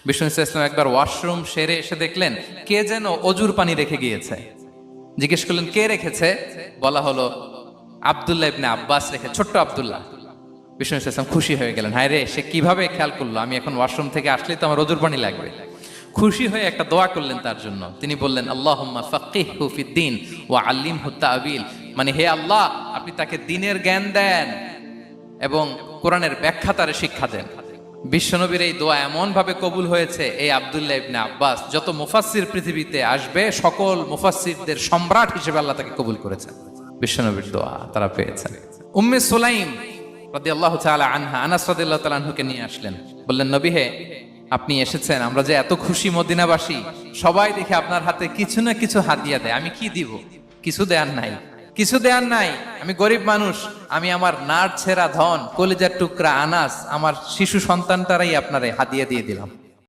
বিষ্ণু ইসলাম একবার ওয়াশরুম সেরে এসে দেখলেন কে যেন অজুর পানি রেখে গিয়েছে। জিজ্ঞেস করলেন কে রেখেছে? বলা হলো আব্দুল্লাহ ইবনে আব্বাস রেখে, ছোট্ট আব্দুল্লাহ। বিষ্ণু ইসলাম খুশি হয়ে গেলেন, হায় রে, সে কিভাবে খেয়াল করলো, আমি এখন ওয়াশরুম থেকে আসলেই তো আমার অজুর পানি লাগবে। খুশি হয়ে একটা দোয়া করলেন তার জন্য। তিনি বললেন আল্লাহুম্মা ফাক্কিহহু ফিদ্দীন ওয়া আল্লিমহু তা'বীল, মানে হে আল্লাহ, আপনি তাকে দ্বীনের জ্ঞান দেন এবং কোরআনের ব্যাখ্যা তারে শিক্ষা দেন। বিশ্বনবীর এই দোয়া এমন ভাবে কবুল হয়েছে, এই আব্দুল্লাহ ইবনে আব্বাস যত মুফাসসির পৃথিবীতে আসবে সকল মুফাসসিরদের সম্রাট হিসেবে আল্লাহ তাকে কবুল করেছেন। বিশ্বনবীর দোয়া তারা পেয়েছেন। উম্মে সুলাইম রাদিয়াল্লাহু তাআলা আনহা, আনাস রাদিয়াল্লাহু তাআলা আনহুকে নিয়ে আসলেন, বললেন নবী হে, আপনি এসেছেন, আমরা যে এত খুশি মদিনাবাসী, সবাই দেখে আপনার হাতে কিছু না কিছু হাদিয়া দেয়, আমি কি দিব? কিছু দেয়ার নাই, কিছু দেয়ার নাই, আমি গরিব মানুষ, আমি আমার নার ছেঁড়া ধন, কলিজার টুকরা আনাস, আমার শিশু সন্তানটারাই আপনারে হাদিয়া দিয়ে দিলাম।